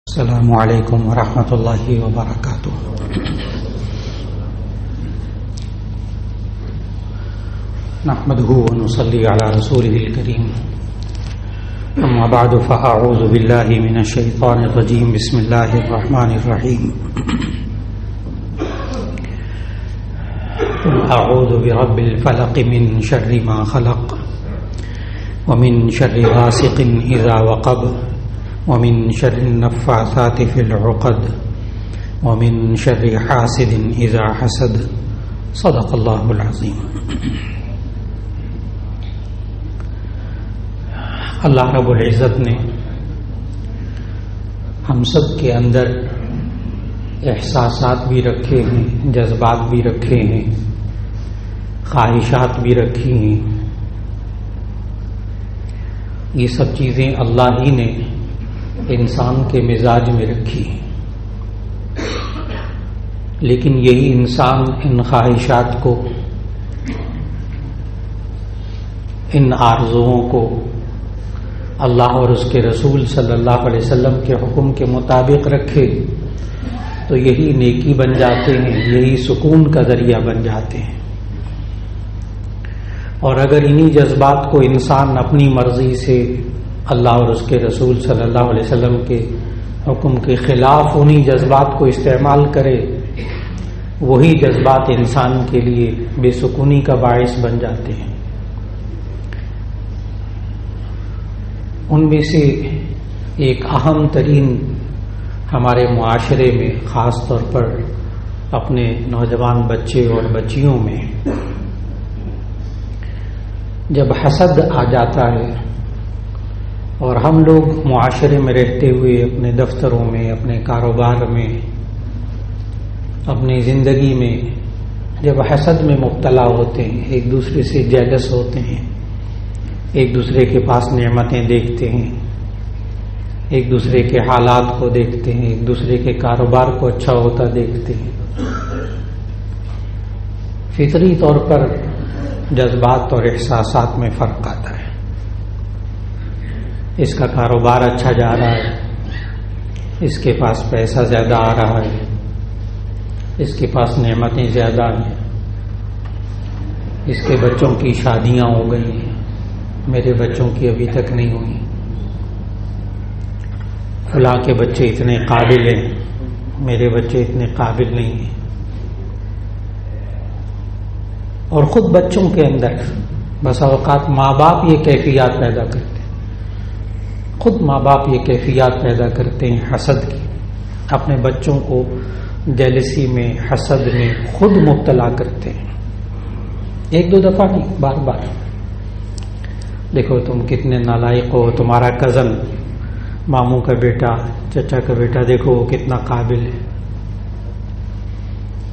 السلام علیکم ورحمۃ اللہ وبرکاتہ۔ نحمده ونصلي على رسوله الكريم، اما بعد فاعوذ باللہ من الشیطان الرجیم، بسم اللہ الرحمن الرحیم۔ قل اعوذ برب الفلق من شر ما خلق ومن شر غاسق اذا وقب ومن شر النفاثات في العقد ومن شر حاسد اذا حسد، صدق اللہ العظیم۔ اللہ رب العزت نے ہم سب کے اندر احساسات بھی رکھے ہیں، جذبات بھی رکھے ہیں، خواہشات بھی رکھی ہیں۔ یہ سب چیزیں اللہ ہی نے انسان کے مزاج میں رکھی، لیکن یہی انسان ان خواہشات کو، ان آرزوؤں کو اللہ اور اس کے رسول صلی اللہ علیہ وسلم کے حکم کے مطابق رکھے تو یہی نیکی بن جاتے ہیں، یہی سکون کا ذریعہ بن جاتے ہیں۔ اور اگر انہی جذبات کو انسان اپنی مرضی سے اللہ اور اس کے رسول صلی اللہ علیہ وسلم کے حکم کے خلاف انہی جذبات کو استعمال کرے، وہی جذبات انسان کے لیے بے سکونی کا باعث بن جاتے ہیں۔ ان میں سے ایک اہم ترین ہمارے معاشرے میں، خاص طور پر اپنے نوجوان بچے اور بچیوں میں، جب حسد آ جاتا ہے اور ہم لوگ معاشرے میں رہتے ہوئے اپنے دفتروں میں، اپنے کاروبار میں، اپنی زندگی میں جب حسد میں مبتلا ہوتے ہیں، ایک دوسرے سے جیلس ہوتے ہیں، ایک دوسرے کے پاس نعمتیں دیکھتے ہیں، ایک دوسرے کے حالات کو دیکھتے ہیں، ایک دوسرے کے کاروبار کو اچھا ہوتا دیکھتے ہیں، فطری طور پر جذبات اور احساسات میں فرق آتا ہے۔ اس کا کاروبار اچھا جا رہا ہے، اس کے پاس پیسہ زیادہ آ رہا ہے، اس کے پاس نعمتیں زیادہ ہیں، اس کے بچوں کی شادیاں ہو گئی ہیں، میرے بچوں کی ابھی تک نہیں ہوئی، فلاں کے بچے اتنے قابل ہیں، میرے بچے اتنے قابل نہیں ہیں۔ اور خود بچوں کے اندر بس اوقات ماں باپ یہ کیفیات پیدا کرتے ہیں، خود ماں باپ یہ کیفیات پیدا کرتے ہیں حسد کی، اپنے بچوں کو جیلسی میں، حسد میں خود مبتلا کرتے ہیں، ایک دو دفعہ نہیں، بار بار۔ دیکھو تم کتنے نالائق ہو، تمہارا کزن، ماموں کا بیٹا، چچا کا بیٹا، دیکھو وہ کتنا قابل ہے،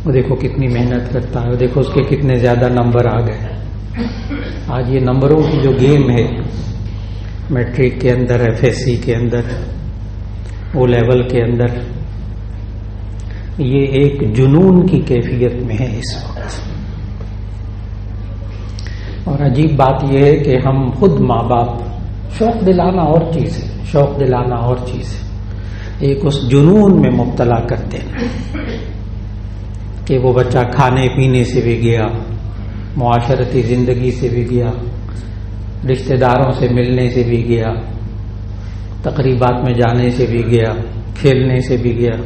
وہ دیکھو کتنی محنت کرتا ہے، وہ دیکھو اس کے کتنے زیادہ نمبر آ گئے۔ آج یہ نمبروں کی جو گیم ہے، میٹرک کے اندر، ایف ایس سی کے اندر، او لیول کے اندر، یہ ایک جنون کی کیفیت میں ہے اس وقت۔ اور عجیب بات یہ ہے کہ ہم خود ماں باپ، شوق دلانا اور چیز ہے، شوق دلانا اور چیز ہے، ایک اس جنون میں مبتلا کرتے ہیں کہ وہ بچہ کھانے پینے سے بھی گیا، معاشرتی زندگی سے بھی گیا، رشتہ داروں سے ملنے سے بھی گیا، تقریبات میں جانے سے بھی گیا، کھیلنے سے بھی گیا،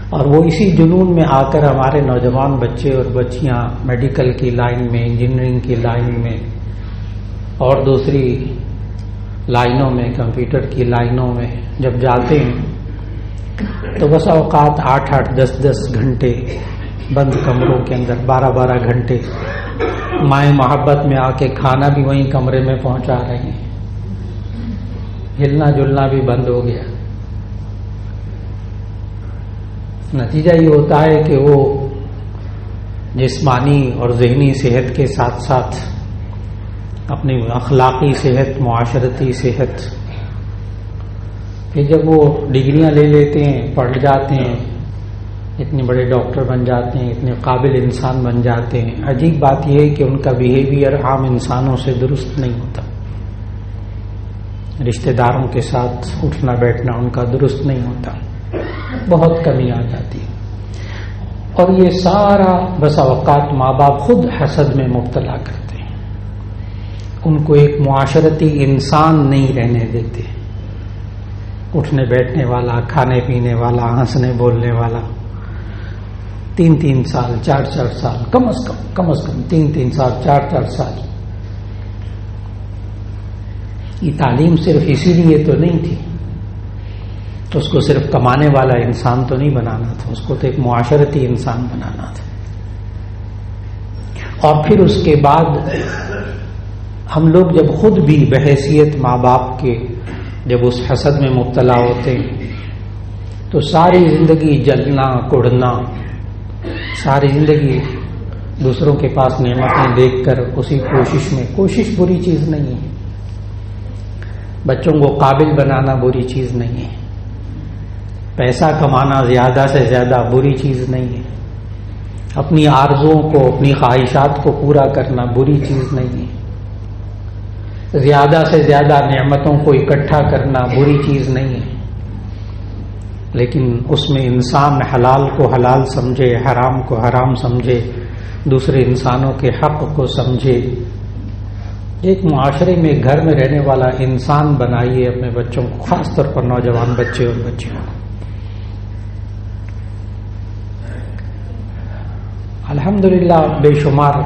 اور وہ اسی جنون میں آ کر ہمارے نوجوان بچے اور بچیاں میڈیکل کی لائن میں، انجینئرنگ کی لائن میں اور دوسری لائنوں میں، کمپیوٹر کی لائنوں میں جب جاتے ہیں تو بس اوقات 8-8 10-10 گھنٹے بند کمروں کے اندر، 12-12 گھنٹے مائیں محبت میں آ کے کھانا بھی وہیں کمرے میں پہنچا رہے ہیں، ہلنا جلنا بھی بند ہو گیا۔ نتیجہ یہ ہوتا ہے کہ وہ جسمانی اور ذہنی صحت کے ساتھ ساتھ اپنی اخلاقی صحت، معاشرتی صحت، پھر جب وہ ڈگریاں لے لیتے ہیں، پڑھ جاتے ہیں، اتنے بڑے ڈاکٹر بن جاتے ہیں، اتنے قابل انسان بن جاتے ہیں، عجیب بات یہ ہے کہ ان کا بیہیویئر عام انسانوں سے درست نہیں ہوتا۔ رشتہ داروں کے ساتھ اٹھنا بیٹھنا ان کا درست نہیں ہوتا، بہت کمی آ جاتی ہے. اور یہ سارا بسا اوقات ماں باپ خود حسد میں مبتلا کرتے ہیں، ان کو ایک معاشرتی انسان نہیں رہنے دیتے. اٹھنے بیٹھنے والا، کھانے پینے والا، ہنسنے بولنے والا، 3 سال 4 سال کم از کم 3 سال 4 سال. یہ تعلیم صرف اسی لیے تو نہیں تھی، تو اس کو صرف کمانے والا انسان تو نہیں بنانا تھا، اس کو تو ایک معاشرتی انسان بنانا تھا. اور پھر اس کے بعد ہم لوگ جب خود بھی بحیثیت ماں باپ کے جب اس حسد میں مبتلا ہوتے ہیں تو ساری زندگی جلنا کڑنا، ساری زندگی دوسروں کے پاس نعمتیں دیکھ کر اسی کوشش میں، کوشش بری چیز نہیں ہے، بچوں کو قابل بنانا بری چیز نہیں ہے، پیسہ کمانا زیادہ سے زیادہ بری چیز نہیں ہے، اپنی آرزوؤں کو، اپنی خواہشات کو پورا کرنا بری چیز نہیں ہے، زیادہ سے زیادہ نعمتوں کو اکٹھا کرنا بری چیز نہیں ہے، لیکن اس میں انسان حلال کو حلال سمجھے، حرام کو حرام سمجھے، دوسرے انسانوں کے حق کو سمجھے. ایک معاشرے میں گھر میں رہنے والا انسان بنائیے اپنے بچوں کو، خاص طور پر نوجوان بچے اور بچیوں کو. الحمدللہ بے شمار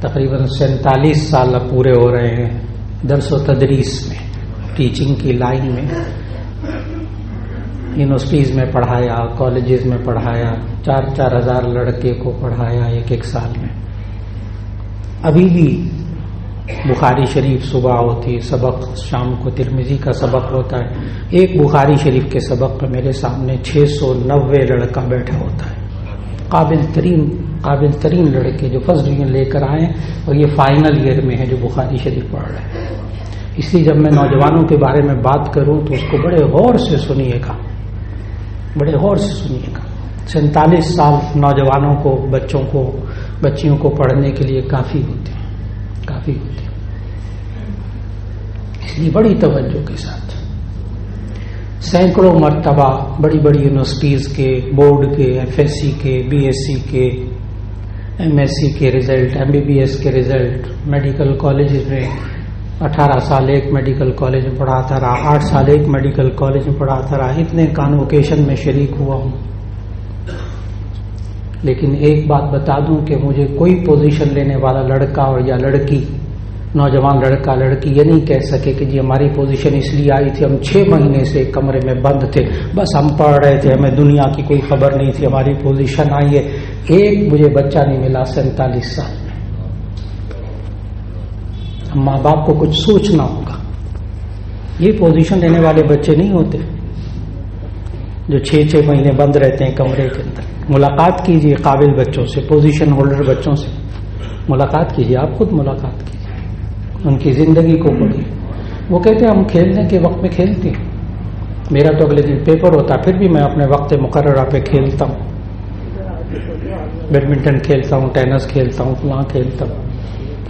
تقریباً 47 سال اب پورے ہو رہے ہیں درس و تدریس میں، ٹیچنگ کی لائن میں. یونیورسٹیز میں پڑھایا، کالجز میں پڑھایا، 4 ہزار لڑکے کو پڑھایا ایک سال میں. ابھی بھی بخاری شریف صبح ہوتی سبق، شام کو ترمذی کا سبق ہوتا ہے. ایک بخاری شریف کے سبق پہ میرے سامنے 690 لڑکا بیٹھا ہوتا ہے، قابل ترین لڑکے جو فرسٹ ڈویژن لے کر آئے اور یہ فائنل ایئر میں ہے جو بخاری شریف پڑھ رہے ہیں. اس لیے جب میں نوجوانوں کے بارے میں بات کروں تو اس کو بڑے غور سے سنیے گا، بڑے غور سے سنیے گا. 47 سال نوجوانوں کو، بچوں کو، بچیوں کو پڑھنے کے لیے کافی ہوتے ہیں، کافی ہوتے ہیں. اس لیے بڑی توجہ کے ساتھ سینکڑوں مرتبہ بڑی بڑی یونیورسٹیز کے، بورڈ کے، FSC کے، BSc کے، MSc کے رزلٹ، MBBS کے رزلٹ، میڈیکل کالجز میں 18 سال ایک میڈیکل کالج میں پڑھاتا رہا، 8 سال ایک میڈیکل کالج میں پڑھاتا رہا، اتنے کانوکیشن میں شریک ہوا ہوں. لیکن ایک بات بتا دوں کہ مجھے کوئی پوزیشن لینے والا لڑکا اور یا لڑکی، نوجوان لڑکا لڑکی یہ نہیں کہہ سکے کہ جی ہماری پوزیشن اس لیے آئی تھی، ہم 6 مہینے سے کمرے میں بند تھے، بس ہم پڑھ رہے تھے، ہمیں دنیا کی کوئی خبر نہیں تھی، ہماری پوزیشن آئی ہے. ایک مجھے بچہ نہیں ملا 47 سال میں. ماں باپ کو کچھ سوچنا ہوگا. یہ پوزیشن لینے والے بچے نہیں ہوتے جو 6 مہینے بند رہتے ہیں کمرے کے اندر. ملاقات کیجیے قابل بچوں سے، پوزیشن ہولڈر بچوں سے ملاقات کیجیے، آپ خود ملاقات کیجیے، ان کی زندگی کو پڑھیے. وہ کہتے ہیں ہم کھیلنے کے وقت میں کھیلتے ہیں، میرا تو اگلے دن پیپر ہوتا پھر بھی میں اپنے وقت مقررہ پہ کھیلتا ہوں، بیڈمنٹن کھیلتا ہوں، ٹینس کھیلتا ہوں، فلاں کھیلتا ہوں.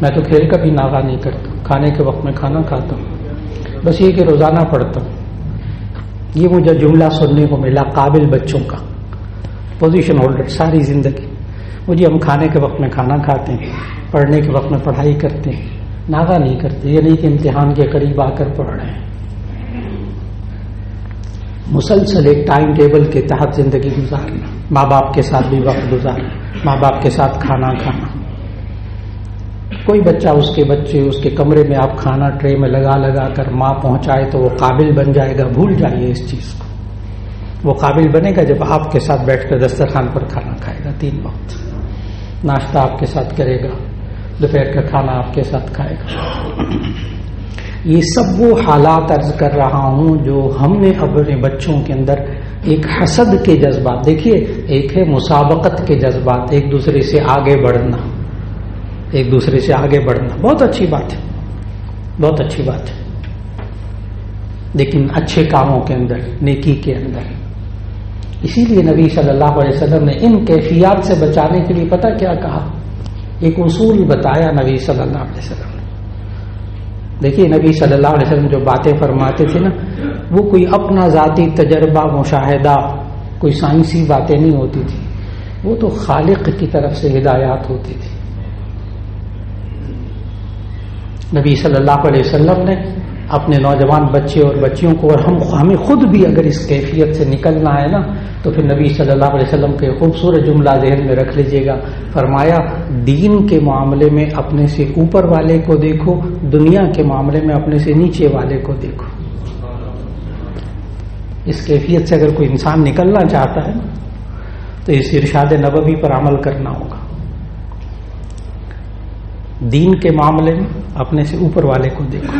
میں تو کھیل کا بھی ناغہ نہیں کرتا، کھانے کے وقت میں کھانا کھاتا ہوں، بس یہ کہ روزانہ پڑھتا ہوں. یہ مجھے جملہ سننے کو ملا قابل بچوں کا، پوزیشن ہولڈر ساری زندگی. مجھے ہم کھانے کے وقت میں کھانا کھاتے ہیں، پڑھنے کے وقت میں پڑھائی کرتے ہیں، ناغہ نہیں کرتے. یہ نہیں کہ امتحان کے قریب آ کر پڑھ رہے ہیں. مسلسل ایک ٹائم ٹیبل کے تحت زندگی گزارنا، ماں باپ کے ساتھ بھی وقت گزارنا، ماں باپ کے ساتھ کھانا کھانا. کوئی بچہ اس کے کمرے میں آپ کھانا ٹرے میں لگا کر ماں پہنچائے تو وہ قابل بن جائے گا. بھول جائیے اس چیز کو. وہ قابل بنے گا جب آپ کے ساتھ بیٹھ کر دسترخوان پر کھانا کھائے گا. 3 وقت ناشتہ آپ کے ساتھ کرے گا، دوپہر کا کھانا آپ کے ساتھ کھائے گا. یہ سب وہ حالات عرض کر رہا ہوں جو ہم نے اپنے بچوں کے اندر ایک حسد کے جذبات. دیکھیے ایک ہے مسابقت کے جذبات، ایک دوسرے سے آگے بڑھنا، ایک دوسرے سے آگے بڑھنا بہت اچھی بات ہے، بہت اچھی بات ہے. لیکن اچھے کاموں کے اندر، نیکی کے اندر. اسی لیے نبی صلی اللہ علیہ وسلم نے ان کیفیات سے بچانے کے لیے پتہ کیا کہا؟ ایک اصول بتایا نبی صلی اللہ علیہ وسلم نے. دیکھیے نبی صلی اللہ علیہ وسلم جو باتیں فرماتے تھے نا، وہ کوئی اپنا ذاتی تجربہ مشاہدہ، کوئی سائنسی باتیں نہیں ہوتی تھی، وہ تو خالق کی طرف سے ہدایات ہوتی تھی۔ نبی صلی اللہ علیہ وسلم نے اپنے نوجوان بچے اور بچیوں کو، اور ہمیں خود بھی اگر اس کیفیت سے نکلنا ہے نا، تو پھر نبی صلی اللہ علیہ وسلم کے خوبصورت جملہ ذہن میں رکھ لیجئے گا، فرمایا دین کے معاملے میں اپنے سے اوپر والے کو دیکھو، دنیا کے معاملے میں اپنے سے نیچے والے کو دیکھو۔ اس کیفیت سے اگر کوئی انسان نکلنا چاہتا ہے تو اس ارشاد نبوی پر عمل کرنا ہوگا۔ دین کے معاملے میں اپنے سے اوپر والے کو دیکھو،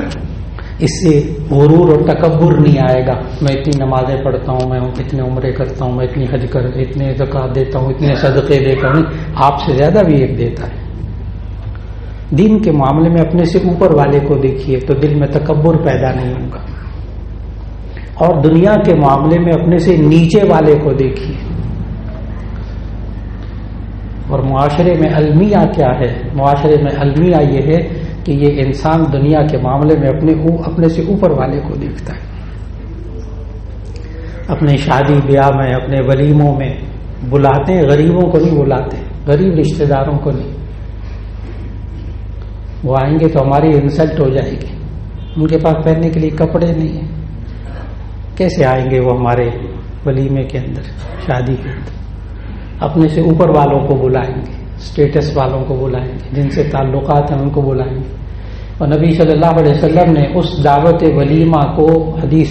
اس سے غرور اور تکبر نہیں آئے گا، میں اتنی نمازیں پڑھتا ہوں، میں اتنے عمرے کرتا ہوں، میں اتنی حج اتنے زکوٰۃ دیتا ہوں، اتنے صدقے دیتا ہوں، آپ سے زیادہ بھی ایک دیتا ہے۔ دین کے معاملے میں اپنے سے اوپر والے کو دیکھیے تو دل میں تکبر پیدا نہیں ہوگا، اور دنیا کے معاملے میں اپنے سے نیچے والے کو دیکھیے۔ اور معاشرے میں المیہ کیا ہے؟ معاشرے میں المیہ یہ ہے کہ یہ انسان دنیا کے معاملے میں اپنے سے اوپر والے کو دیکھتا ہے۔ اپنے شادی بیاہ میں، اپنے ولیموں میں بلاتے ہیں، غریبوں کو نہیں بلاتے، غریب رشتہ داروں کو نہیں۔ وہ آئیں گے تو ہماری انسلٹ ہو جائے گی، ان کے پاس پہننے کے لیے کپڑے نہیں ہیں، کیسے آئیں گے وہ ہمارے ولیمے کے اندر، شادی کے اندر؟ اپنے سے اوپر والوں کو بلائیں گے، اسٹیٹس والوں کو بلائیں گے، جن سے تعلقات ہیں ان کو بلائیں گے۔ اور نبی صلی اللہ علیہ وسلم نے اس دعوت ولیمہ کو، حدیث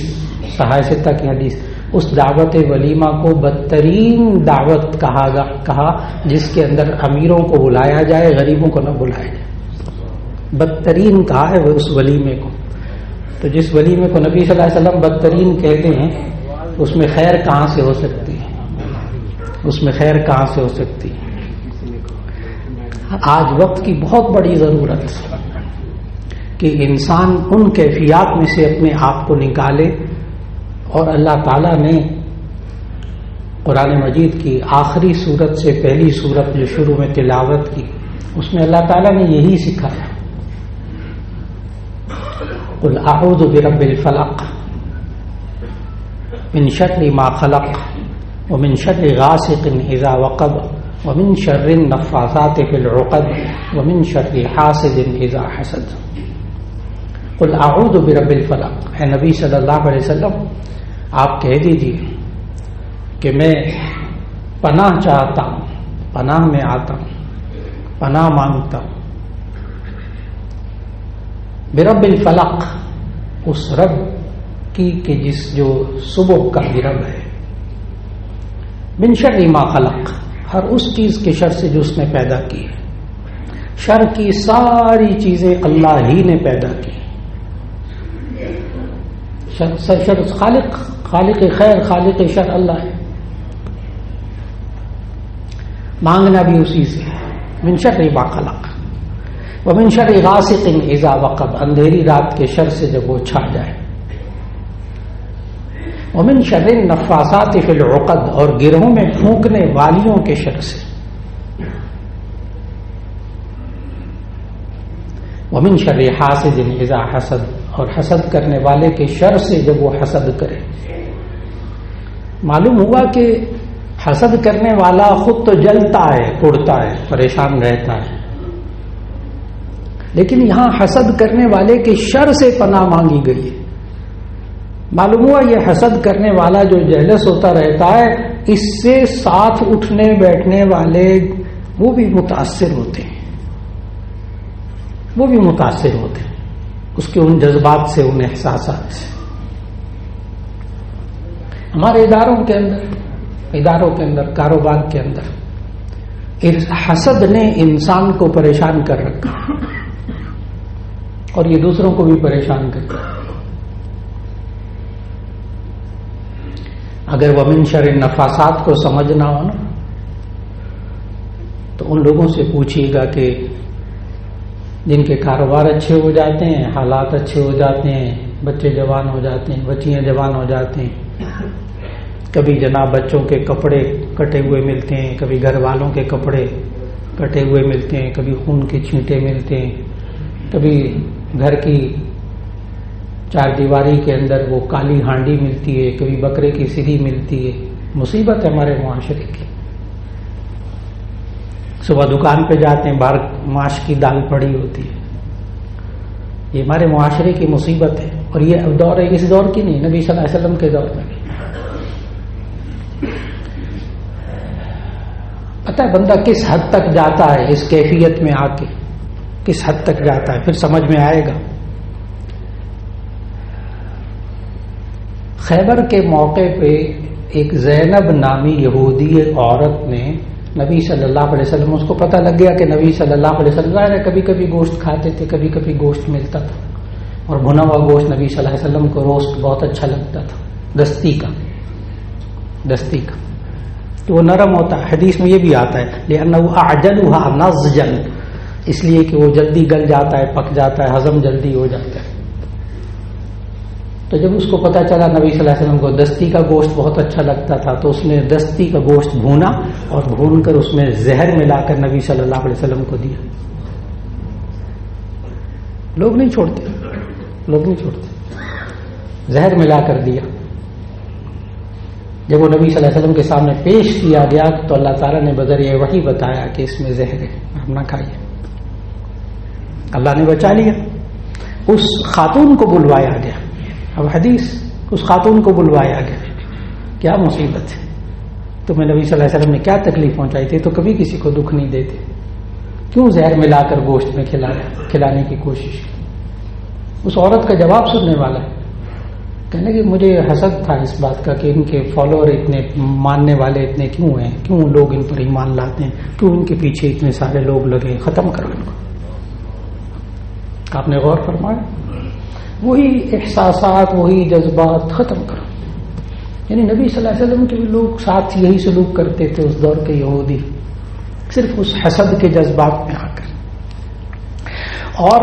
صحیح ستہ کی حدیث، اس دعوت ولیمہ کو بدترین دعوت کہا جس کے اندر امیروں کو بلایا جائے، غریبوں کو نہ بلایا جائے، بدترین کہا ہے وہ اس ولیمے کو۔ تو جس ولیمے کو نبی صلی اللہ علیہ وسلم بدترین کہتے ہیں، اس میں خیر کہاں سے ہو سکتی ہے؟ اس میں خیر کہاں سے ہو سکتی ہے؟ آج وقت کی بہت بڑی ضرورت کہ انسان ان کیفیات میں سے اپنے آپ کو نکالے، اور اللہ تعالیٰ نے قرآن مجید کی آخری سورت سے پہلی سورت جو شروع میں تلاوت کی، اس میں اللہ تعالیٰ نے یہی سکھایا، قل اعوذ برب الفلق من شر ما خلق ومن شر غاسق اذا وقب ومن شر النفاثات في العقد ومن شر حاسد اذا حسد۔ قل اعوذ برب الفلق، اے نبی صلی اللہ علیہ وسلم آپ کہہ دیجیے کہ میں پناہ چاہتا ہوں، پناہ میں آتا ہوں، پناہ مانگتا ہوں برب الفلق، اس رب کی کہ جو صبح کا بھی رب ہے، من شر ما خلق، ہر اس چیز کے شر سے جو اس نے پیدا کی ہے۔ شر کی ساری چیزیں اللہ ہی نے پیدا کی، شر خالق خیر خالق شر اللہ ہے، مانگنا بھی اسی سے، من شر ما خلق ومن شر غاسق اذا وقب، اندھیری رات کے شر سے جب وہ چھا جائے، ومن شر النفاثات فی العقد، اور گرہوں میں پھونکنے والیوں کے شر سے، ومن شر حاسد اذا حسد، اور حسد کرنے والے کے شر سے جب وہ حسد کرے۔ معلوم ہوا کہ حسد کرنے والا خود تو جلتا ہے، اڑتا ہے، پریشان رہتا ہے، لیکن یہاں حسد کرنے والے کے شر سے پناہ مانگی گئی ہے۔ معلوم ہوا یہ حسد کرنے والا جو جہلس ہوتا رہتا ہے، اس سے ساتھ اٹھنے بیٹھنے والے وہ بھی متاثر ہوتے ہیں، وہ بھی متاثر ہوتے ہیں اس کے ان جذبات سے، ان احساسات سے۔ ہمارے اداروں کے اندر کاروبار کے اندر حسد نے انسان کو پریشان کر رکھا، اور یہ دوسروں کو بھی پریشان کرتا ہے۔ اگر ومن شر النفاثات کو سمجھنا ہو نا، تو ان لوگوں سے پوچھیے گا کہ جن کے کاروبار اچھے ہو جاتے ہیں، حالات اچھے ہو جاتے ہیں، بچے جوان ہو جاتے ہیں، بچیاں جوان ہو جاتے ہیں، کبھی جناب بچوں کے کپڑے کٹے ہوئے ملتے ہیں، کبھی گھر والوں کے کپڑے کٹے ہوئے ملتے ہیں، کبھی خون کے چھینٹے ملتے ہیں، کبھی گھر کی چار دیواری کے اندر وہ کالی ہانڈی ملتی ہے، کبھی بکرے کی سری ملتی ہے. مصیبت ہے ہمارے معاشرے کی. صبح دکان پہ جاتے ہیں، باہر ماش کی دال پڑی ہوتی ہے. یہ ہمارے معاشرے کی مصیبت ہے. اور یہ دور ہے، اس دور کی نہیں، نبی صلی اللہ علیہ وسلم کے دور میں بھی. پتہ ہے بندہ کس حد تک جاتا ہے اس کیفیت میں آ کے، کس حد تک جاتا ہے، پھر سمجھ میں آئے گا. خیبر کے موقع پہ ایک زینب نامی یہودی عورت نے نبی صلی اللہ علیہ وسلم، اس کو پتہ لگ گیا کہ نبی صلی اللہ علیہ وسلم کبھی کبھی گوشت کھاتے تھے، کبھی کبھی گوشت ملتا تھا، اور بھنا ہوا گوشت نبی صلی اللہ علیہ وسلم کو روسٹ بہت اچھا لگتا تھا، دستی کا تو وہ نرم ہوتا ہے. حدیث میں یہ بھی آتا ہے لأنه أعجلها نضجا، اس لیے کہ وہ جلدی گل جاتا ہے، پک جاتا ہے، ہضم جلدی ہو جاتا ہے. تو جب اس کو پتا چلا نبی صلی اللہ علیہ وسلم کو دستی کا گوشت بہت اچھا لگتا تھا، تو اس نے دستی کا گوشت بھونا اور بھون کر اس میں زہر ملا کر نبی صلی اللہ علیہ وسلم کو دیا. لوگ نہیں چھوڑتے، زہر ملا کر دیا. جب وہ نبی صلی اللہ علیہ وسلم کے سامنے پیش کیا گیا تو اللہ تعالیٰ نے بذریعہ وحی بتایا کہ اس میں زہر ہے، آپ نہ کھائیے. اللہ نے بچا لیا. اس خاتون کو بلوایا گیا. اب حدیث، اس خاتون کو بلوایا گیا. کیا مصیبت ہے، تمہیں نبی صلی اللہ علیہ وسلم نے کیا تکلیف پہنچائی تھی، تو کبھی کسی کو دکھ نہیں دیتے، کیوں زہر ملا کر گوشت میں کھلانے کی کوشش کی. اس عورت کا جواب سننے والا ہے، کہنے کہ مجھے حسد تھا اس بات کا کہ ان کے فالوور اتنے، ماننے والے اتنے کیوں ہیں، کیوں لوگ ان پر ایمان لاتے ہیں، کیوں ان کے پیچھے اتنے سارے لوگ لگے، ختم کرو ان کو. آپ نے غور فرمایا، وہی احساسات، وہی جذبات ختم کرو. یعنی نبی صلی اللہ علیہ وسلم کے بھی لوگ ساتھ یہی سلوک کرتے تھے اس دور کے یہودی، صرف اس حسد کے جذبات میں آ کر. اور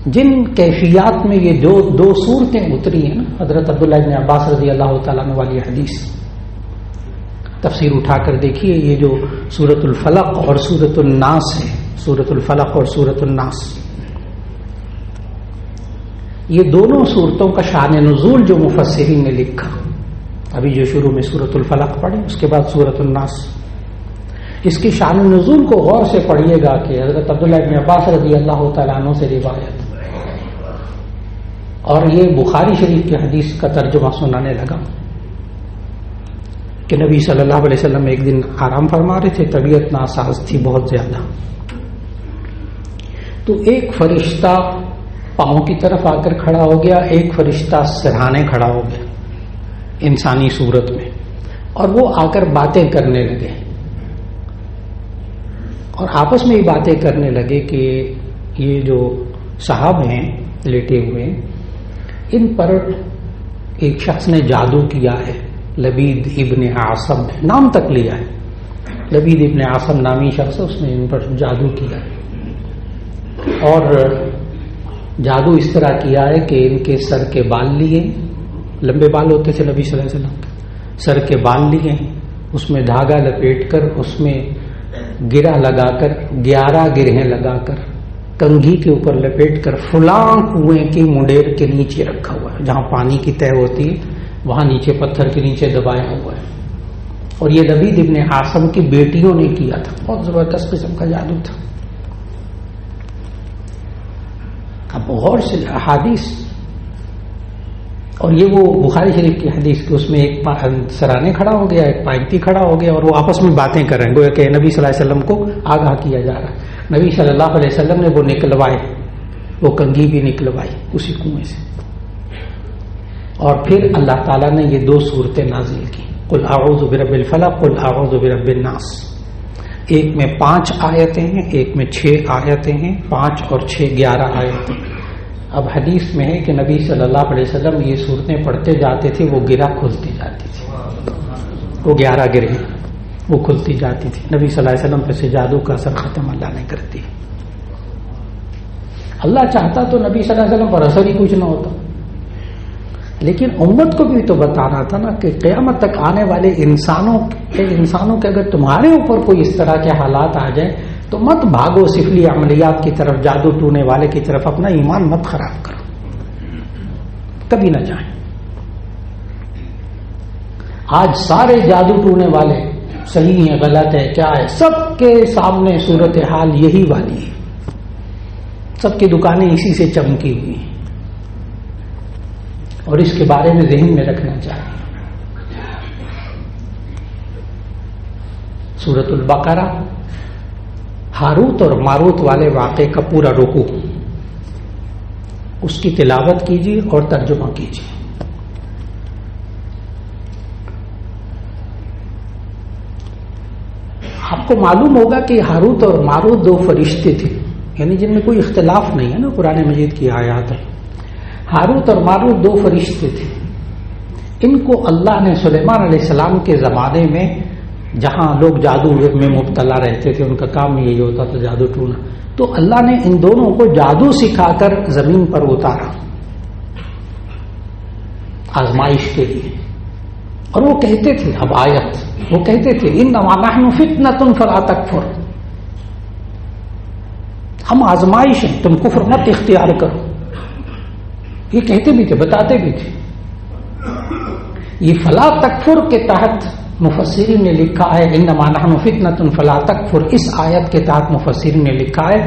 جن کیفیات میں یہ دو صورتیں اتری ہیں نا، حضرت عبداللہ بن عباس رضی اللہ تعالیٰ عنہ والی حدیث، تفسیر اٹھا کر دیکھیے. یہ جو سورۃ الفلق اور سورۃ الناس ہے، سورۃ الفلق اور سورۃ الناس، یہ دونوں صورتوں کا شان نزول جو مفسرین نے لکھا، ابھی جو شروع میں سورۃ الفلق پڑھی، اس کے بعد سورۃ الناس، اس کی شان نزول کو غور سے پڑھیے گا کہ حضرت عبداللہ بن عباس رضی اللہ تعالیٰ عنہ سے روایت. اور یہ بخاری شریف کی حدیث کا ترجمہ سنانے لگا کہ نبی صلی اللہ علیہ وسلم ایک دن آرام فرما رہے تھے، طبیعت ناساز تھی بہت زیادہ، تو ایک فرشتہ پاؤں کی طرف آ کر کھڑا ہو گیا، ایک فرشتہ سرہانے کھڑا ہو گیا انسانی صورت میں، اور وہ آ کر باتیں کرنے لگے، اور آپس میں یہ باتیں کرنے لگے کہ یہ جو صاحب ہیں لیٹے ہوئے، ان پر ایک شخص نے جادو کیا ہے، لبید ابن عاصم ہے، نام تک لیا ہے، لبید ابن عاصم نامی شخص، اس نے ان پر جادو کیا ہے. اور جادو اس طرح کیا ہے کہ ان کے سر کے بال لیے، لمبے بال ہوتے تھے نبی صلی اللہ علیہ وسلم کے، سر کے بال لیے، اس میں دھاگا لپیٹ کر، اس میں گرہ لگا کر، 11 گرہیں لگا کر، کنگھی کے اوپر لپیٹ کر فلاں کنویں کی منڈیر کے نیچے رکھا ہوا ہے، جہاں پانی کی تہ ہوتی ہے وہاں نیچے پتھر کے نیچے دبایا ہوا ہے. اور یہ لبید ابن عاصم کی بیٹیوں نے کیا تھا. بہت زبردست قسم کا جادو تھا. اب غور سے احادیث، اور یہ وہ بخاری شریف کی حدیث کہ اس میں ایک سرانے کھڑا ہو گیا، ایک پائنتی کھڑا ہو گیا، اور وہ آپس میں باتیں کر رہے ہیں، گویا کہ نبی صلی اللہ علیہ وسلم کو آگاہ کیا جا رہا ہے. نبی صلی اللہ علیہ وسلم نے وہ نکلوائے، وہ کنگھی بھی نکلوائی اسی کنویں سے. اور پھر اللہ تعالیٰ نے یہ 2 صورتیں نازل کی، قل اعوذ برب الفلق، قل اعوذ برب الناس. ایک میں 5 آیتیں ہیں، ایک میں 6 آیتیں ہیں، 5 اور 6 11 آیتیں. اب حدیث میں ہے کہ نبی صلی اللہ علیہ وسلم یہ صورتیں پڑھتے جاتے تھے، وہ گرہ کھلتی جاتی تھی، وہ 11 گرہیں وہ کھلتی جاتی تھی. نبی صلی اللہ علیہ وسلم پہ سے جادو کا اثر ختم اللہ نے کر دی. اللہ چاہتا تو نبی صلی اللہ علیہ وسلم پر اثر ہی کچھ نہ ہوتا، لیکن امت کو بھی تو بتانا تھا نا کہ قیامت تک آنے والے انسانوں کے اگر تمہارے اوپر کوئی اس طرح کے حالات آ جائیں تو مت بھاگو سفلی عملیات کی طرف، جادو ٹونے والے کی طرف، اپنا ایمان مت خراب کرو. کبھی نہ جائیں. آج سارے جادو ٹونے والے صحیح ہیں غلط ہے کیا ہے، سب کے سامنے صورتحال یہی والی ہے. سب کی دکانیں اسی سے چمکی ہوئی ہیں اور اس کے بارے میں ذہن میں رکھنا چاہیے. سورۃ البقرہ ہاروت اور ماروت والے واقعے کا پورا رکوع اس کی تلاوت کیجیے اور ترجمہ کیجیے. آپ کو معلوم ہوگا کہ ہاروت اور ماروت دو فرشتے تھے، یعنی جن میں کوئی اختلاف نہیں ہے نا، قرآن مجید کی آیات ہے. ہاروت اور ماروت دو فرشتے تھے. ان کو اللہ نے سلیمان علیہ السلام کے زمانے میں جہاں لوگ جادو میں مبتلا رہتے تھے، ان کا کام یہی ہوتا تھا جادو ٹونا، تو اللہ نے ان دونوں کو جادو سکھا کر زمین پر اتارا آزمائش کے لیے. اور وہ کہتے تھے، اب آیت، وہ کہتے تھے انما نحن فتنة فلا تکفر، ہم آزمائش ہیں، تم کفر مت اختیار کرو. یہ کہتے بھی تھے، بتاتے بھی تھے. یہ فلا تکفر کے تحت مفسرین نے لکھا ہے انما نحن فتنة فلا تکفر، اس آیت کے تحت مفسرین نے لکھا ہے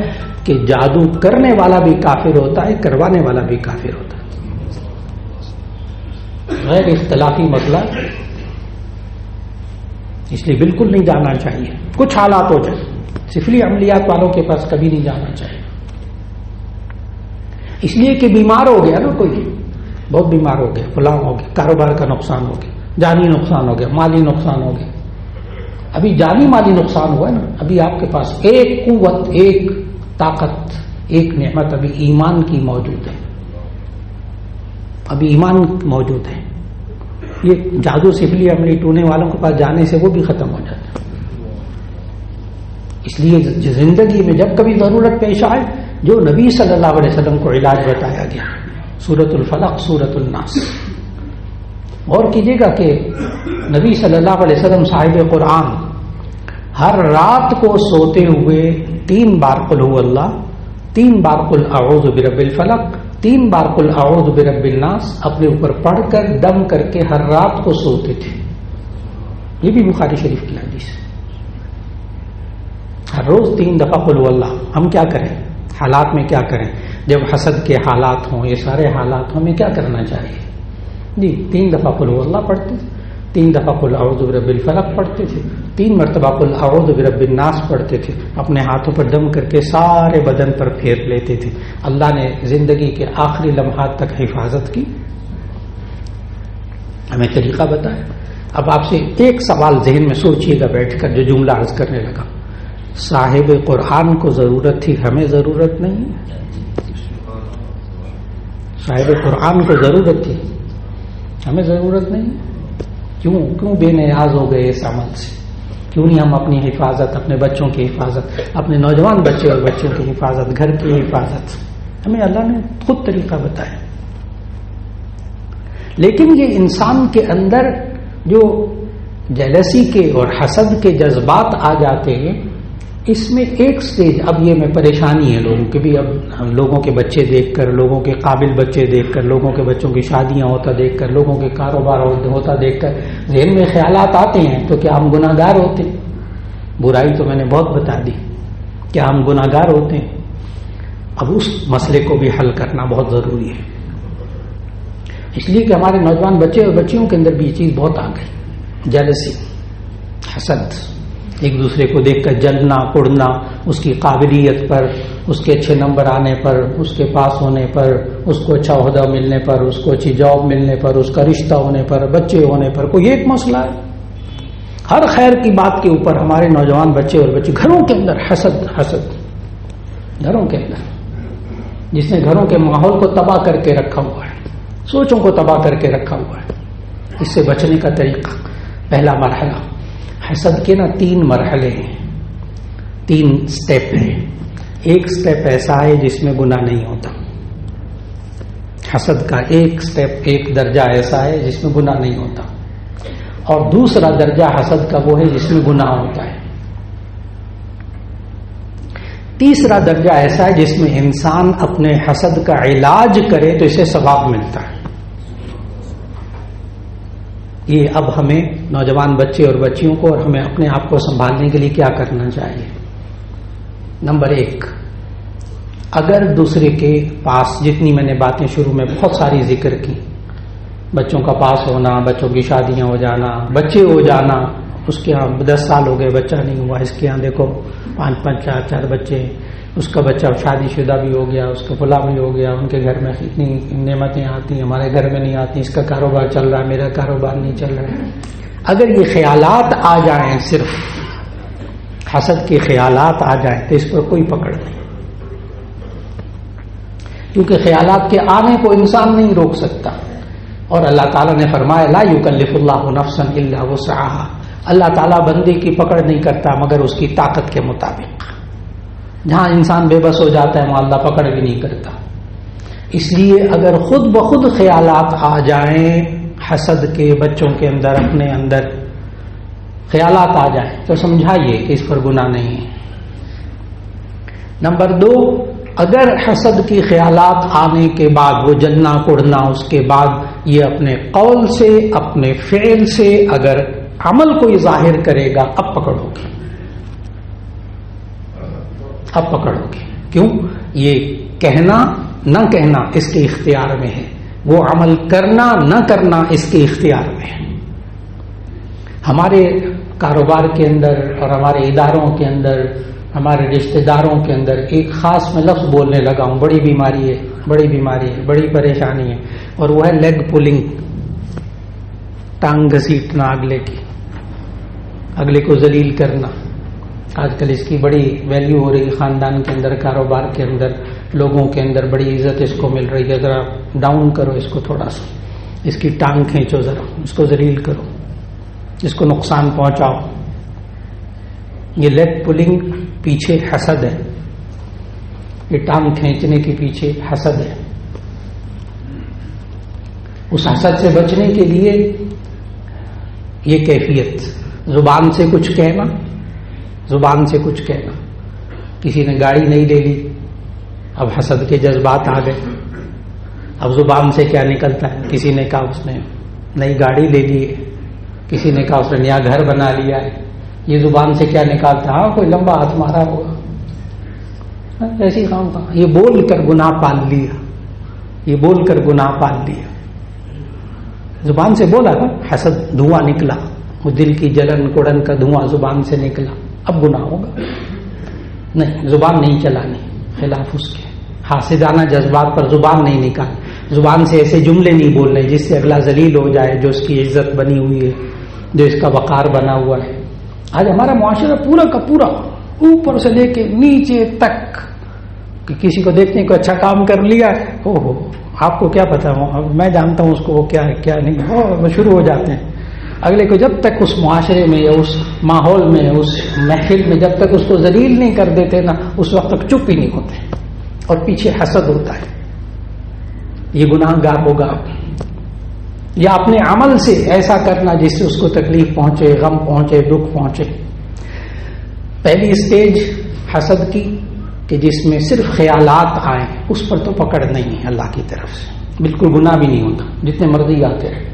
کہ جادو کرنے والا بھی کافر ہوتا ہے، کروانے والا بھی کافر ہوتا ہے. غیر اختلافی مسئلہ، اس لیے بالکل نہیں جانا چاہیے. کچھ حالات ہو جائے، سفلی عملیات والوں کے پاس کبھی نہیں جانا چاہیے. اس لیے کہ بیمار ہو گیا نا، کوئی بہت بیمار ہو گیا، فلاں ہو گیا، کاروبار کا نقصان ہو گیا، جانی نقصان ہو گیا، مالی نقصان ہو گیا. ابھی جانی مالی نقصان ہوا ہے نا، ابھی آپ کے پاس ایک قوت، ایک طاقت، ایک نعمت ابھی ایمان کی موجود ہے. ابھی ایمان موجود ہے. یہ جادو سفلی عملی ٹونے والوں کے پاس جانے سے وہ بھی ختم ہو جاتا ہے. اس لیے زندگی میں جب کبھی ضرورت پیش آئے، جو نبی صلی اللہ علیہ وسلم کو علاج بتایا گیا، سورۃ الفلق، سورۃ الناس. غور کیجیے گا کہ نبی صلی اللہ علیہ وسلم صاحب قرآن ہر رات کو سوتے ہوئے 3 بار قل هو اللہ، 3 بار قل اعوذ برب الفلق، 3 بار قل اعوذ برب الناس اپنے اوپر پڑھ کر دم کر کے ہر رات کو سوتے تھے. یہ بھی بخاری شریف کی حدیث. ہر روز 3 دفعہ قل هو اللہ. ہم کیا کریں حالات میں، کیا کریں جب حسد کے حالات ہوں، یہ سارے حالات ہوں، ہمیں کیا کرنا چاہیے؟ جی 3 دفعہ قل هو اللہ پڑھتے تھے، 3 دفعہ قل اعوذ برب الفلق پڑھتے تھے، 3 مرتبہ قل اعوذ برب الناس پڑھتے تھے. اپنے ہاتھوں پر دم کر کے سارے بدن پر پھیر لیتے تھے. اللہ نے زندگی کے آخری لمحات تک حفاظت کی، ہمیں طریقہ بتایا. اب آپ سے ایک سوال ذہن میں سوچئے گا بیٹھ کر، جو جملہ عرض کرنے لگا. صاحب قرآن کو ضرورت تھی، ہمیں ضرورت نہیں. صاحب قرآن کو ضرورت تھی، ہمیں ضرورت نہیں. کیوں بے نیاز ہو گئے اس عمل سے؟ کیوں نہیں ہم اپنی حفاظت، اپنے بچوں کی حفاظت، اپنے نوجوان بچے اور بچوں کی حفاظت، گھر کی حفاظت، ہمیں اللہ نے خود طریقہ بتایا. لیکن یہ انسان کے اندر جو جیلسی کے اور حسد کے جذبات آ جاتے ہیں، اس میں ایک سٹیج، اب یہ میں پریشانی ہے لوگوں کی بھی، اب ہم لوگوں کے بچے دیکھ کر، لوگوں کے قابل بچے دیکھ کر، لوگوں کے بچوں کی شادیاں ہوتا دیکھ کر، لوگوں کے کاروبار ہوتا دیکھ کر ذہن میں خیالات آتے ہیں تو کیا ہم گناہ گار ہوتے ہیں؟ برائی تو میں نے بہت بتا دی، کیا ہم گناہ گار ہوتے ہیں؟ اب اس مسئلے کو بھی حل کرنا بہت ضروری ہے. اس لیے کہ ہمارے نوجوان بچے اور بچیوں کے اندر بھی یہ چیز بہت آ گئی، جیلسی، حسد، ایک دوسرے کو دیکھ کر جلنا، کڑنا، اس کی قابلیت پر، اس کے اچھے نمبر آنے پر، اس کے پاس ہونے پر، اس کو اچھا عہدہ ملنے پر، اس کو اچھی جاب ملنے پر، اس کا رشتہ ہونے پر، بچے ہونے پر. کوئی ایک مسئلہ ہے. ہر خیر کی بات کے اوپر ہمارے نوجوان بچے اور بچے، گھروں کے اندر حسد، گھروں کے اندر، جس نے گھروں کے ماحول کو تباہ کر کے رکھا ہوا ہے، سوچوں کو تباہ کر کے رکھا ہوا ہے. اس سے بچنے کا طریقہ، پہلا مرحلہ، حسد کے 3 مرحلے ہیں، 3 سٹیپ ہیں. ایک سٹیپ ایسا ہے جس میں گناہ نہیں ہوتا. حسد کا ایک سٹیپ، ایک درجہ ایسا ہے جس میں گناہ نہیں ہوتا. اور دوسرا درجہ حسد کا وہ ہے جس میں گناہ ہوتا ہے. تیسرا درجہ ایسا ہے جس میں انسان اپنے حسد کا علاج کرے تو اسے ثواب ملتا ہے. یہ اب ہمیں نوجوان بچے اور بچیوں کو اور ہمیں اپنے آپ کو سنبھالنے کے لیے کیا کرنا چاہیے؟ نمبر 1، اگر دوسرے کے پاس، جتنی میں نے باتیں شروع میں بہت ساری ذکر کی، بچوں کا پاس ہونا، بچوں کی شادیاں ہو جانا، بچے ہو جانا، اس کے یہاں 10 سال ہو گئے بچہ نہیں ہوا، اس کے یہاں دیکھو 5 4 بچے، اس کا بچہ شادی شدہ بھی ہو گیا، اس کا فلاں بھی ہو گیا، ان کے گھر میں اتنی نعمتیں آتی ہیں، ہمارے گھر میں نہیں آتی، اس کا کاروبار چل رہا ہے، میرا کاروبار نہیں چل رہا ہے۔ اگر یہ خیالات آ جائیں، صرف حسد کے خیالات آ جائیں تو اس پر کوئی پکڑ نہیں، کیونکہ خیالات کے آنے کو انسان نہیں روک سکتا، اور اللہ تعالیٰ نے فرمایا لا یکلف اللہ نفسا الا وسعها، اللہ تعالیٰ بندے کی پکڑ نہیں کرتا مگر اس کی طاقت کے مطابق۔ جہاں انسان بے بس ہو جاتا ہے وہاں اللہ پکڑ بھی نہیں کرتا۔ اس لیے اگر خود بخود خیالات آ جائیں حسد کے، بچوں کے اندر، اپنے اندر خیالات آ جائیں تو سمجھائیے کہ اس پر گناہ نہیں ہے۔ نمبر 2، اگر حسد کی خیالات آنے کے بعد وہ جلنا کوڑنا، اس کے بعد یہ اپنے قول سے، اپنے فعل سے اگر عمل کوئی ظاہر کرے گا، اب پکڑو گے، اب پکڑو گے۔ کیوں؟ یہ کہنا نہ کہنا اس کے اختیار میں ہے، وہ عمل کرنا نہ کرنا اس کے اختیار میں ہے۔ ہمارے کاروبار کے اندر اور ہمارے اداروں کے اندر، ہمارے رشتہ داروں کے اندر ایک خاص میں لفظ بولنے لگا ہوں، بڑی بیماری ہے، بڑی بیماری ہے، بڑی پریشانی ہے، اور وہ ہے لیگ پولنگ، ٹانگ گھسیٹنا اگلے کی، اگلے کو ذلیل کرنا۔ آج کل اس کی بڑی ویلیو ہو رہی، خاندان کے اندر، کاروبار کے اندر، لوگوں کے اندر بڑی عزت اس کو مل رہی ہے۔ ذرا ڈاؤن کرو اس کو، تھوڑا سا اس کی ٹانگ کھینچو، ذرا اس کو ذلیل کرو، اس کو نقصان پہنچاؤ۔ یہ لیگ پولنگ پیچھے حسد ہے، یہ ٹانگ کھینچنے کے پیچھے حسد ہے۔ اس حسد سے بچنے کے لیے یہ کیفیت، زبان سے کچھ کہنا، زبان سے کچھ کہنا۔ کسی نے گاڑی نہیں لے لی، اب حسد کے جذبات آ گئے، اب زبان سے کیا نکلتا ہے؟ کسی نے کہا اس نے نئی گاڑی لے لی ہے، کسی نے کہا اس نے نیا گھر بنا لیا ہے، یہ زبان سے کیا نکالتا؟ ہاں کوئی لمبا ہاتھ مارا ہوگا، ایسی کام کا، یہ بول کر گناہ پال لیا، یہ بول کر گناہ پال لیا۔ زبان سے بولا نا، حسد دھواں نکلا، وہ دل کی جلن کوڑن کا دھواں زبان سے نکلا، اب گناہ ہوگا؟ نہیں، زبان نہیں چلانی، خلاف اس کے حاسدانہ جذبات پر زبان نہیں نکالنی، زبان سے ایسے جملے نہیں بولنے جس سے اگلا ذلیل ہو جائے، جو اس کی عزت بنی ہوئی ہے، جو اس کا وقار بنا ہوا ہے۔ آج ہمارا معاشرہ پورا کا پورا اوپر سے لے کے نیچے تک، کہ کسی کو دیکھنے کو اچھا کام کر لیا، ہو آپ کو کیا پتا، میں جانتا ہوں اس کو، وہ کیا ہے کیا نہیں، وہ شروع ہو جاتے ہیں۔ اگلے کو جب تک اس معاشرے میں یا اس ماحول میں، اس محفل میں جب تک اس کو ذلیل نہیں کر دیتے نا، اس وقت تک چپ ہی نہیں ہوتے، اور پیچھے حسد ہوتا ہے، یہ گناہ گار ہوگا۔ یا اپنے عمل سے ایسا کرنا جس سے اس کو تکلیف پہنچے، غم پہنچے، دکھ پہنچے۔ پہلی اسٹیج حسد کی کہ جس میں صرف خیالات آئیں، اس پر تو پکڑ نہیں ہے اللہ کی طرف سے، بالکل گناہ بھی نہیں ہوتا، جتنے مرضی آتے رہے۔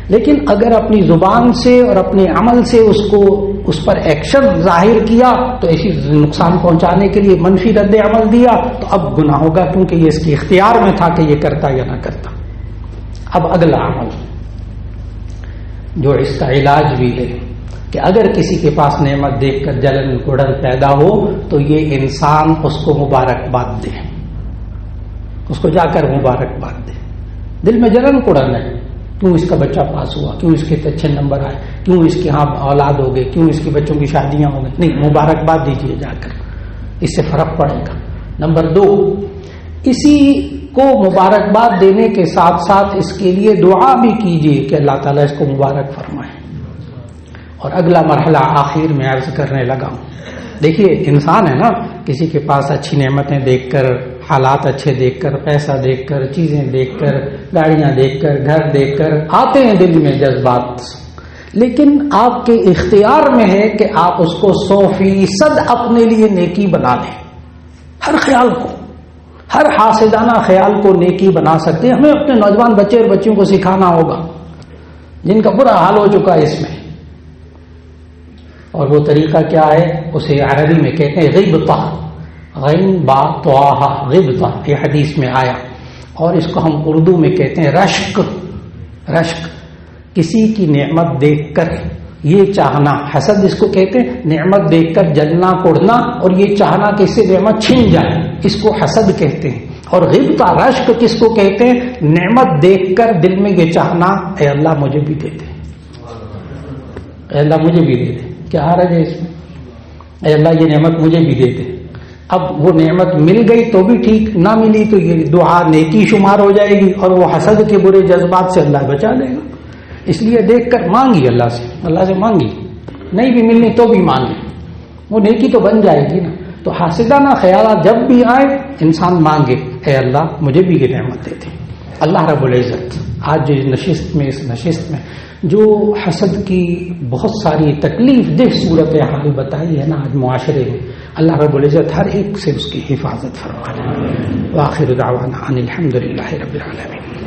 لیکن اگر اپنی زبان سے اور اپنے عمل سے اس پر ایکشن ظاہر کیا، تو ایسی نقصان پہنچانے کے لیے منفی رد عمل دیا، تو اب گناہ ہوگا، کیونکہ یہ اس کے اختیار میں تھا کہ یہ کرتا یا نہ کرتا۔ اب اگلا عمل جو اس کا علاج بھی ہے کہ اگر کسی کے پاس نعمت دیکھ کر جلن کوڑن پیدا ہو تو یہ انسان اس کو مبارکباد دے، اس کو جا کر مبارکباد دے۔ دل میں جلن کوڑن ہے، کیوں اس کا بچہ پاس ہوا، کیوں اس کے اچھے نمبر آئے، کیوں اس کے ہاں اولاد ہو گئے، کیوں اس کے بچوں کی شادیاں ہو گئی، نہیں، مبارکباد دیجیے جا کر، اس سے فرق پڑے گا۔ نمبر 2، اسی کو مبارکباد دینے کے ساتھ ساتھ اس کے لیے دعا بھی کیجیے کہ اللہ تعالیٰ اس کو مبارک فرمائے۔ اور اگلا مرحلہ آخر میں عرض کرنے لگا ہوں، دیکھیے انسان ہے نا، کسی کے پاس اچھی نعمتیں دیکھ کر، حالات اچھے دیکھ کر، پیسہ دیکھ کر، چیزیں دیکھ کر، گاڑیاں دیکھ کر، گھر دیکھ کر آتے ہیں دل میں جذبات، لیکن آپ کے اختیار میں ہے کہ آپ اس کو 100% اپنے لیے نیکی بنا لیں۔ ہر خیال کو، ہر حاسدانہ خیال کو نیکی بنا سکتے ہیں۔ ہمیں اپنے نوجوان بچے اور بچیوں کو سکھانا ہوگا جن کا برا حال ہو چکا ہے اس میں. اور وہ طریقہ کیا ہے؟ اسے عربی میں کہتے ہیں غبطہ، غین با طاء غبطہ، یہ حدیث میں آیا. اور اس کو ہم اردو میں کہتے ہیں رشک. رشک کسی کی نعمت دیکھ کر یہ چاہنا، حسد اس کو کہتے ہیں، نعمت دیکھ کر جلنا کوڑنا اور یہ چاہنا کہ اس سے نعمت چھن جائے، اس کو حسد کہتے ہیں. اور غبطہ رشک کس کو کہتے ہیں؟ نعمت دیکھ کر دل میں یہ چاہنا اے اللہ مجھے بھی دے دے، اے اللہ مجھے بھی دے دے. کیا حرج ہے اس میں؟ اے اللہ یہ نعمت مجھے بھی دے دے. اب وہ نعمت مل گئی تو بھی ٹھیک، نہ ملی تو یہ دعا نیکی شمار ہو جائے گی اور وہ حسد کے برے جذبات سے اللہ بچا لے گا. اس لیے دیکھ کر مانگی اللہ سے مانگی، نہیں بھی ملنی تو بھی مانگی، وہ نیکی تو بن جائے گی نا. تو حاسدانہ خیالات جب بھی آئے انسان مانگے اے اللہ مجھے بھی یہ نعمت دے دے. اللہ رب العزت آج جو اس نشست میں جو حسد کی بہت ساری تکلیف دہ صورتحال بتائی ہے نا آج معاشرے میں، اللہ رب العزت ہر ایک سے اس کی حفاظت فرمائے. وآخر دعوانا ان الحمد للہ رب العالمین.